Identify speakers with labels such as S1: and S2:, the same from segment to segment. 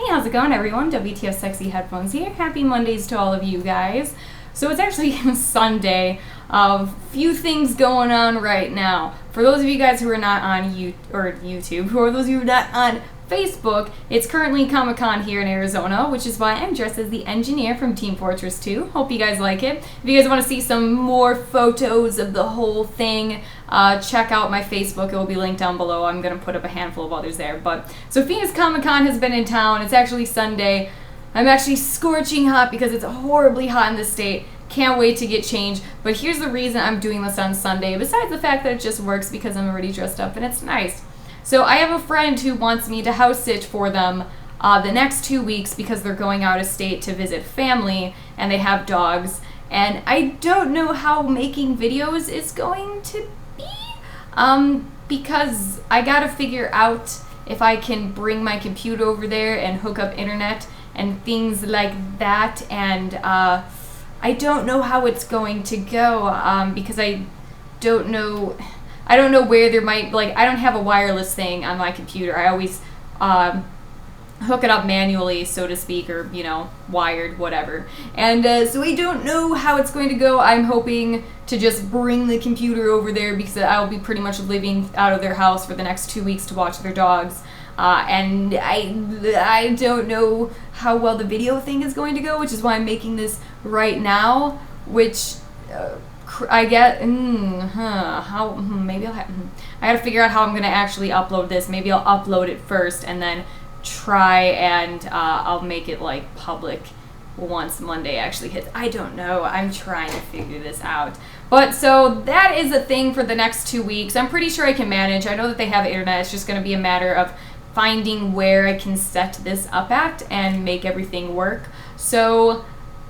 S1: how's it going, everyone? WTFSexyHeadphones here. Happy Mondays to all of you guys. So it's actually Sunday. Few things going on right now. For those of you guys who are not on YouTube, or those of you who are not on Facebook, it's currently Comic-Con here in Arizona, which is why I'm dressed as the engineer from Team Fortress 2. Hope you guys like it. If you guys want to see some more photos of the whole thing, check out my Facebook. It will be linked down below. I'm going to put up a handful of others there. So Phoenix Comic-Con has been in town. It's actually Sunday. I'm actually scorching hot because it's horribly hot in this state. Can't wait to get changed. But here's the reason I'm doing this on Sunday, besides the fact that it just works because I'm already dressed up and it's nice. So I have a friend who wants me to house sit for them the next 2 weeks because they're going out of state to visit family and they have dogs. And I don't know how making videos is going to be because I gotta figure out if I can bring my computer over there and hook up internet and things like that. And I don't know how it's going to go because I don't know where there might, I don't have a wireless thing on my computer. I always hook it up manually, so to speak, or, wired, whatever. And so I don't know how it's going to go. I'm hoping to just bring the computer over there because I'll be pretty much living out of their house for the next 2 weeks to watch their dogs. And I don't know how well the video thing is going to go, which is why I'm making this right now, which I get, maybe I gotta figure out how I'm gonna actually upload this. Maybe I'll upload it first and then try and I'll make it public once Monday actually hits. I don't know. I'm trying to figure this out. But so that is a thing for the next 2 weeks. I'm pretty sure I can manage. I know that they have internet. It's just gonna be a matter of finding where I can set this up at and make everything work. So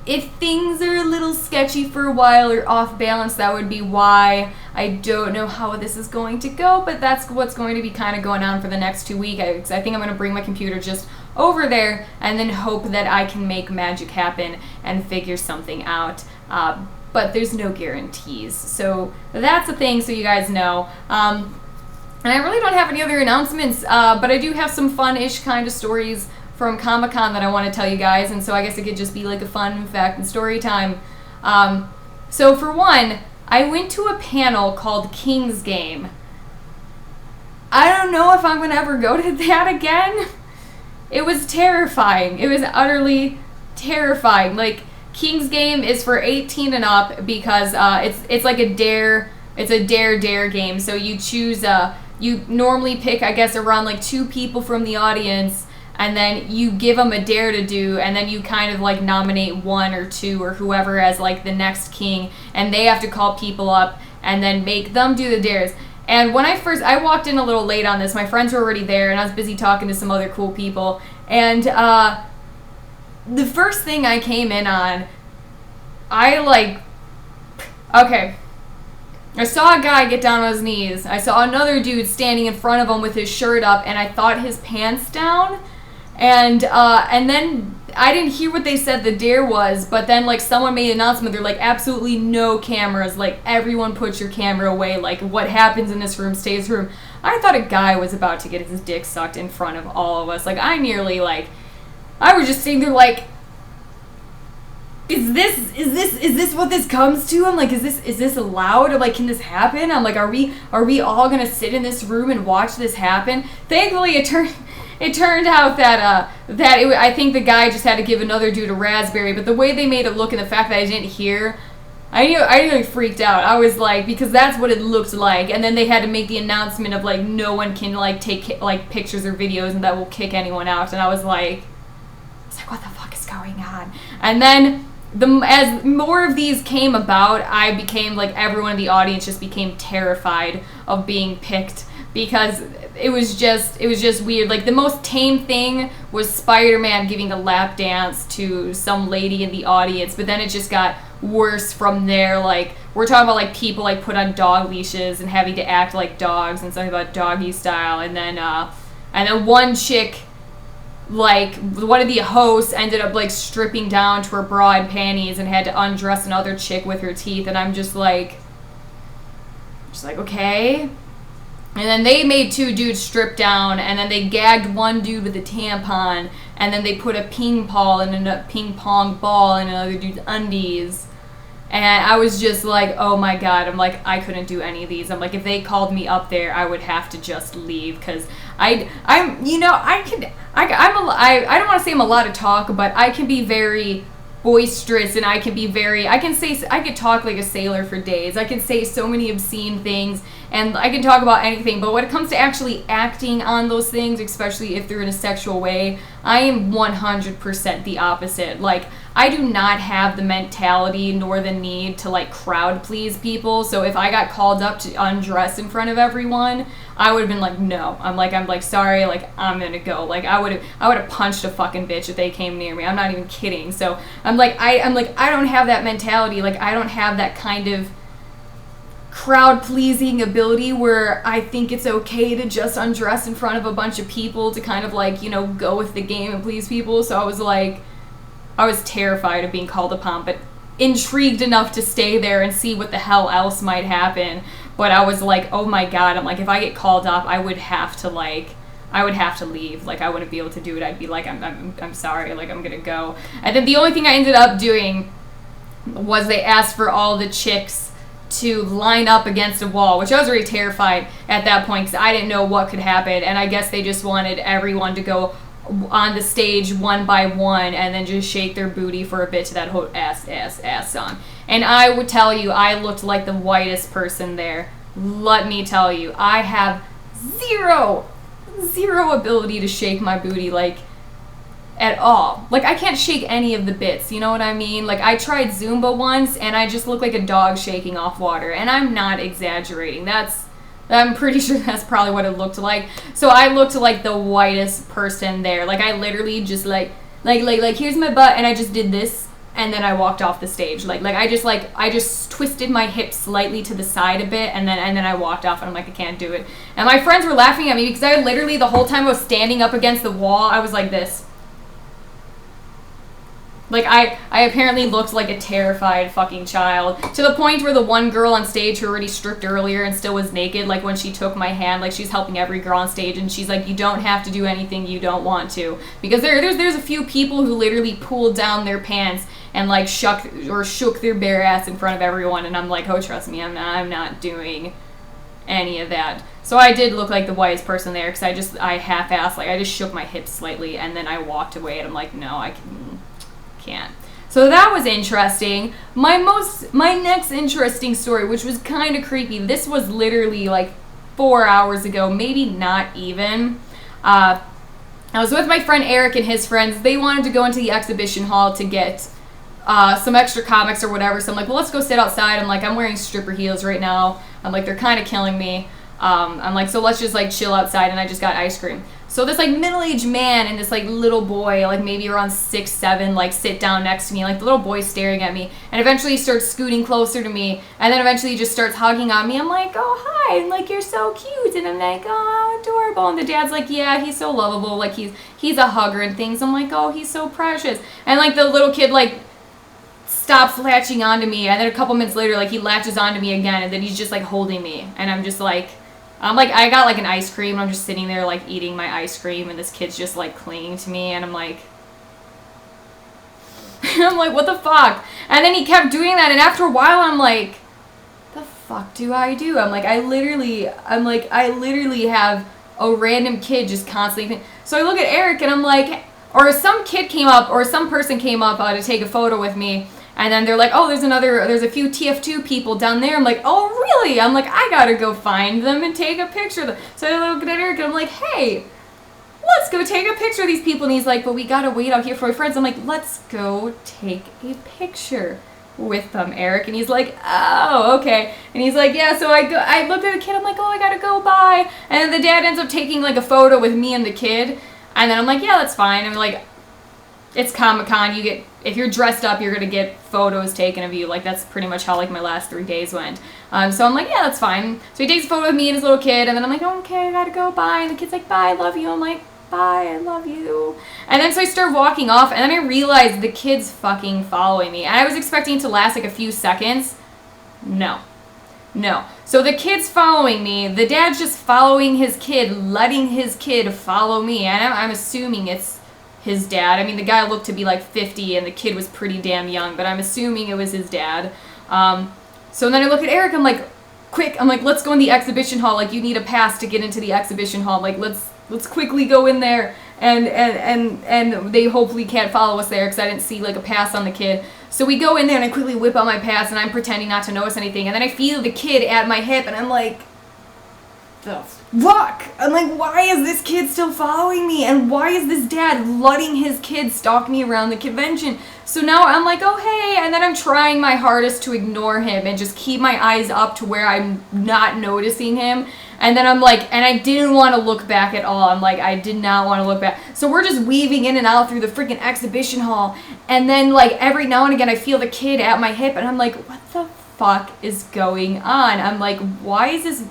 S1: if things are a little sketchy for a while or off balance, that would be why. I don't know how this is going to go, but that's what's going to be kind of going on for the next 2 weeks. I think I'm going to bring my computer just over there and then hope that I can make magic happen and figure something out. But there's no guarantees. So that's the thing, so you guys know. And I really don't have any other announcements, but I do have some fun-ish kind of stories from Comic-Con that I want to tell you guys, and so I guess it could just be like a fun fact and story time. So for one, I went to a panel called King's Game. I don't know if I'm going to ever go to that again. It was terrifying. It was utterly terrifying. King's Game is for 18 and up because it's like a dare. It's a dare game. So you choose, you normally pick, I guess, around 2 people from the audience, and then you give them a dare to do, and then you kind of nominate 1 or 2 or whoever as the next king, and they have to call people up and then make them do the dares. And when I walked in a little late on this. My friends were already there, and I was busy talking to some other cool people. And the first thing I came in on, okay. I saw a guy get down on his knees. I saw another dude standing in front of him with his shirt up, and I thought his pants down. And then I didn't hear what they said the dare was, but then someone made an announcement. They're absolutely no cameras. Everyone put your camera away. What happens in this room stays in this room. I thought a guy was about to get his dick sucked in front of all of us. I nearly I was just sitting there is this what this comes to? I'm is this allowed? Or can this happen? I'm are we all gonna sit in this room and watch this happen? Thankfully, it turned out that I think the guy just had to give another dude a raspberry. But the way they made it look and the fact that I didn't hear, I freaked out. I was because that's what it looked like. And then they had to make the announcement of no one can take pictures or videos and that will kick anyone out. And I was what the fuck is going on? And then as more of these came about, I became everyone in the audience just became terrified of being picked because it was just weird. The most tame thing was Spider-Man giving a lap dance to some lady in the audience, but then it just got worse from there. We're talking about people put on dog leashes and having to act like dogs and something about doggy style, and then one chick, one of the hosts ended up stripping down to her bra and panties and had to undress another chick with her teeth, and I'm just okay, And then they made 2 dudes strip down, and then they gagged one dude with a tampon, and then they put a ping pong ball in another dude's undies. And I was just like, oh my god, I'm like, I couldn't do any of these. I'm like, if they called me up there, I would have to just leave, because I don't want to say I'm a lot of talk, but I can be very boisterous, and I could talk like a sailor for days. I can say so many obscene things, and I can talk about anything, but when it comes to actually acting on those things, especially if they're in a sexual way, I am 100% the opposite. Like, I do not have the mentality nor the need to, like, crowd please people. So if I got called up to undress in front of everyone, I would have been like, no. I'm like, sorry, like, I'm gonna go. Like, I would have punched a fucking bitch if they came near me. I'm not even kidding. So I'm like, I don't have that mentality. Like, I don't have that kind of crowd pleasing ability where I think it's okay to just undress in front of a bunch of people to kind of, like, you know, go with the game and please people. So I was terrified of being called upon, but intrigued enough to stay there and see what the hell else might happen. But I was like, oh my god, I'm like, if I get called up, I would have to leave. Like, I wouldn't be able to do it. I'd be like, I'm sorry, like, I'm gonna go. And then the only thing I ended up doing was they asked for all the chicks to line up against a wall, which I was really terrified at that point because I didn't know what could happen, and I guess they just wanted everyone to go on the stage one by one and then just shake their booty for a bit to that whole ass song. And I would tell you, I looked like the whitest person there. Let me tell you, I have zero ability to shake my booty, like, at all. Like, I can't shake any of the bits, you know what I mean? Like, I tried Zumba once, and I just look like a dog shaking off water, and I'm not exaggerating. I'm pretty sure that's probably what it looked like. So I looked like the whitest person there. Like, I literally just, like, here's my butt, and I just did this, and then I walked off the stage. I just twisted my hips slightly to the side a bit, and then I walked off, and I'm like, I can't do it. And my friends were laughing at me because I literally, the whole time I was standing up against the wall, I was like this. Like, I apparently looked like a terrified fucking child, to the point where the one girl on stage who already stripped earlier and still was naked, like, when she took my hand, like, she's helping every girl on stage, and she's like, you don't have to do anything you don't want to. Because there's a few people who literally pulled down their pants and, like, shook their bare ass in front of everyone, and I'm like, oh, trust me, I'm not doing any of that. So I did look like the whitest person there, because I half-assed, like, I just shook my hips slightly, and then I walked away, and I'm like, no, I can't. So that was interesting. My next interesting story, which was kind of creepy, this was literally like 4 hours ago, maybe not even. I was with my friend Eric and his friends. They wanted to go into the exhibition hall to get some extra comics or whatever. So I'm like, well, let's go sit outside. I'm like, I'm wearing stripper heels right now. I'm like, they're kind of killing me. I'm like, so let's just, like, chill outside, and I just got ice cream. So this, like, middle-aged man and this, like, little boy, like, maybe around 6, 7, like, sit down next to me. Like, the little boy's staring at me, and eventually he starts scooting closer to me, and then eventually he just starts hugging on me. I'm like, oh, hi, and, like, you're so cute, and I'm like, oh, how adorable. And the dad's like, yeah, he's so lovable, like, he's a hugger and things. I'm like, oh, he's so precious. And, like, the little kid, like, stops latching onto me, and then a couple minutes later, like, he latches onto me again, and then he's just, like, holding me, and I'm just like, I got, like, an ice cream, and I'm just sitting there, like, eating my ice cream, and this kid's just, like, clinging to me, and I'm like, what the fuck? And then he kept doing that, and after a while, I'm like, the fuck do I do? I literally have a random kid just constantly, so I look at Eric, and I'm like, or some person came up to take a photo with me, and then they're like, oh, there's a few TF2 people down there. I'm like, oh, really? I'm like, I gotta go find them and take a picture of them. So I look at Eric and I'm like, hey, let's go take a picture of these people. And he's like, but we gotta wait out here for my friends. I'm like, let's go take a picture with them, Eric. And he's like, oh, okay. And he's like, yeah, so I looked at the kid. I'm like, oh, I gotta go, bye. And then the dad ends up taking, like, a photo with me and the kid. And then I'm like, yeah, that's fine. I'm like, it's Comic-Con, if you're dressed up, you're gonna get photos taken of you. Like, that's pretty much how, like, my last 3 days went. So I'm like, yeah, that's fine. So he takes a photo of me and his little kid, and then I'm like, oh, okay, I gotta go, bye. And the kid's like, bye, I love you. I'm like, bye, I love you. And then so I start walking off, and then I realized the kid's fucking following me. And I was expecting it to last, like, a few seconds. No. No. So the kid's following me. The dad's just following his kid, letting his kid follow me. And I'm assuming it's his dad. I mean, the guy looked to be like 50 and the kid was pretty damn young, but I'm assuming it was his dad. So then I look at Eric, I'm like, quick, I'm like, let's go in the exhibition hall. Like, you need a pass to get into the exhibition hall. Like, let's quickly go in there. And they hopefully can't follow us there because I didn't see like a pass on the kid. So we go in there and I quickly whip out my pass and I'm pretending not to notice anything. And then I feel the kid at my hip and I'm like, the fuck? I'm like, why is this kid still following me? And why is this dad letting his kid stalk me around the convention? So now I'm like, oh, hey. And then I'm trying my hardest to ignore him and just keep my eyes up to where I'm not noticing him. And then I'm like, and I didn't want to look back at all. I'm like, I did not want to look back. So we're just weaving in and out through the freaking exhibition hall. And then like every now and again, I feel the kid at my hip and I'm like, what the fuck is going on? I'm like, why is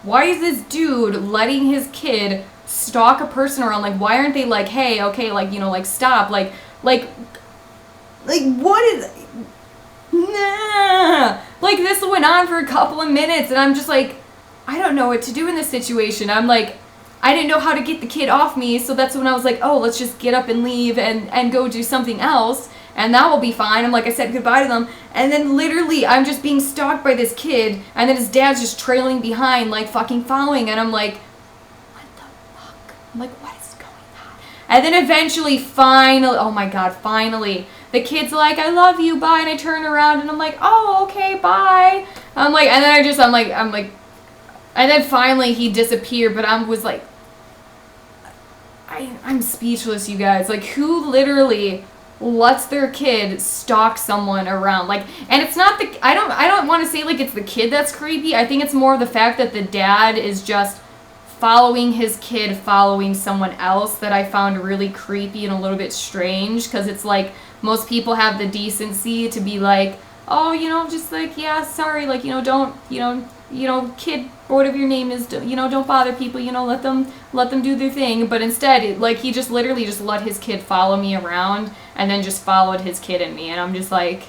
S1: this dude letting his kid stalk a person around? Like, why aren't they like, hey, okay, like, you know, like, stop, like, what is, nah. Like, this went on for a couple of minutes, and I'm just like, I don't know what to do in this situation. I'm like, I didn't know how to get the kid off me, so that's when I was like, oh, let's just get up and leave and go do something else, and that will be fine. I'm like, I said goodbye to them, and then literally I'm just being stalked by this kid, and then his dad's just trailing behind, like fucking following, and I'm like, what the fuck? I'm like, what is going on? And then eventually, finally, oh my god, finally, the kid's like, I love you, bye, and I turn around, and I'm like, oh, okay, bye. I'm like, and then I'm like, and then finally he disappeared, but I was like, I'm speechless, you guys. Like, who literally lets their kid stalk someone around? Like, and it's not the, I don't want to say like it's the kid that's creepy. I think it's more of the fact that the dad is just following his kid, following someone else, that I found really creepy and a little bit strange, because it's like most people have the decency to be like, oh, you know, just like, yeah, sorry, like, you know, don't, you know, kid, or whatever your name is, you know, don't bother people, you know, let them do their thing. But instead, like, he just literally just let his kid follow me around, and then just followed his kid and me, and I'm just like,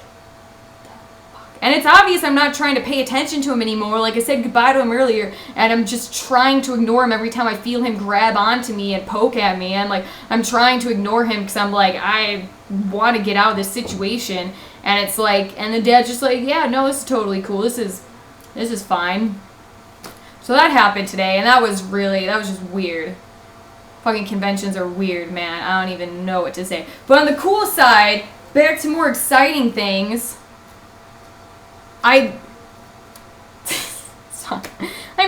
S1: and it's obvious I'm not trying to pay attention to him anymore. Like I said goodbye to him earlier, and I'm just trying to ignore him every time I feel him grab onto me and poke at me, and like, I'm trying to ignore him because I'm like, I want to get out of this situation. And it's like, and the dad's just like, yeah, no, this is totally cool, this is fine. So that happened today, and that was just weird. Fucking conventions are weird, man. I don't even know what to say. But on the cool side, back to more exciting things. I'm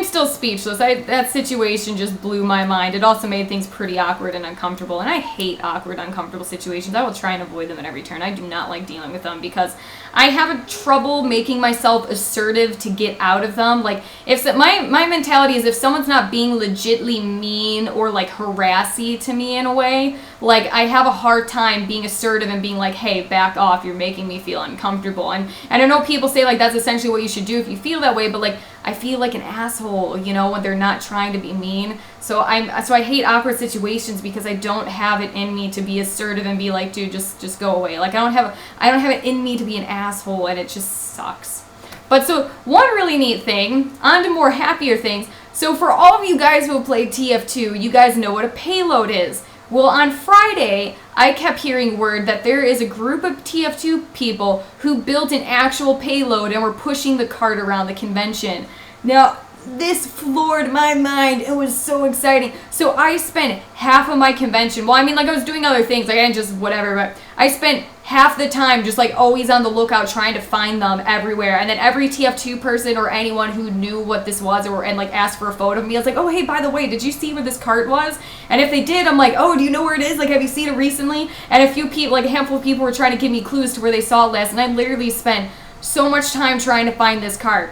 S1: still speechless. That situation just blew my mind. It also made things pretty awkward and uncomfortable, and I hate awkward, uncomfortable situations. I will try and avoid them at every turn. I do not like dealing with them because I have trouble making myself assertive to get out of them. Like, my mentality is if someone's not being legitly mean or like harassy to me in a way, like, I have a hard time being assertive and being like, hey, back off, you're making me feel uncomfortable. And I know people say like that's essentially what you should do if you feel that way, but like, I feel like an asshole, you know, when they're not trying to be mean. So I hate awkward situations because I don't have it in me to be assertive and be like, dude, just go away. Like, I don't have it in me to be an asshole, and it just sucks. But so one really neat thing, on to more happier things. So for all of you guys who have played TF2, you guys know what a payload is. Well, on Friday, I kept hearing word that there is a group of TF2 people who built an actual payload and were pushing the cart around the convention. Now, this floored my mind. It was so exciting. So I spent half of my convention, well, I mean, like, I was doing other things, like, I didn't just whatever, but I spent half the time just, like, always on the lookout trying to find them everywhere. And then every TF2 person or anyone who knew what this was and like, asked for a photo of me, I was like, oh, hey, by the way, did you see where this cart was? And if they did, I'm like, oh, do you know where it is? Like, have you seen it recently? And a few people, like, a handful of people were trying to give me clues to where they saw it last, and I literally spent so much time trying to find this cart.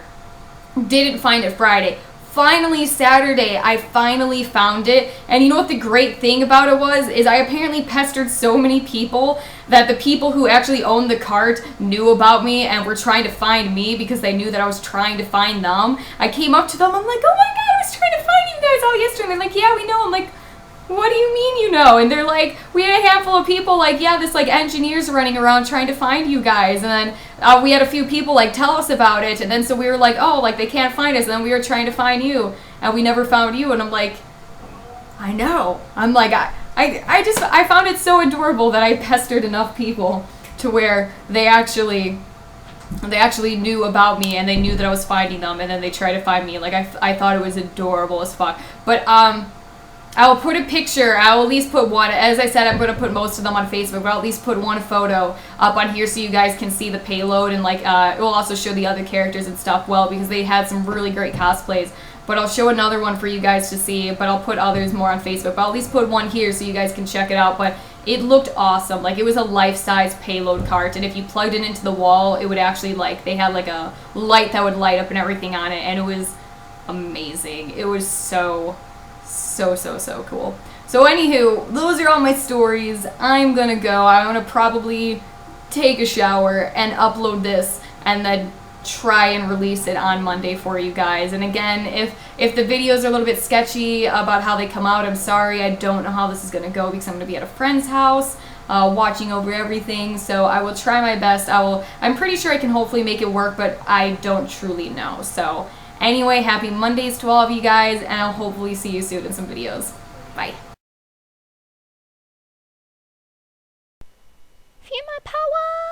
S1: Didn't find it Friday. Finally, Saturday, I finally found it. And you know what the great thing about it was? Is I apparently pestered so many people that the people who actually owned the cart knew about me and were trying to find me because they knew that I was trying to find them. I came up to them, I'm like, oh my god, I was trying to find you guys all yesterday. And they're like, yeah, we know. I'm like, what do you mean you know? And they're like, we had a handful of people like, yeah, this like engineers running around trying to find you guys. And then we had a few people like tell us about it. And then so we were like, oh, like they can't find us. And then we were trying to find you and we never found you. And I'm like, I know. I'm like, I found it so adorable that I pestered enough people to where they actually knew about me and they knew that I was finding them, and then they tried to find me. Like I thought it was adorable as fuck. But I will put a picture. I will at least put one. As I said, I'm going to put most of them on Facebook, but I'll at least put one photo up on here so you guys can see the payload, and like it will also show the other characters and stuff well, because they had some really great cosplays. But I'll show another one for you guys to see, but I'll put others more on Facebook. But I'll at least put one here so you guys can check it out. But it looked awesome. Like, it was a life-size payload cart, and if you plugged it into the wall, it would actually, like, they had like a light that would light up and everything on it, and it was amazing. It was so cool. So anywho, those are all my stories. I'm gonna go. I'm gonna probably take a shower and upload this and then try and release it on Monday for you guys. And again, if the videos are a little bit sketchy about how they come out, I'm sorry. I don't know how this is gonna go because I'm gonna be at a friend's house watching over everything. So I will try my best. I'm pretty sure I can hopefully make it work, but I don't truly know. So anyway, happy Mondays to all of you guys, and I'll hopefully see you soon in some videos. Bye.
S2: Feel my power!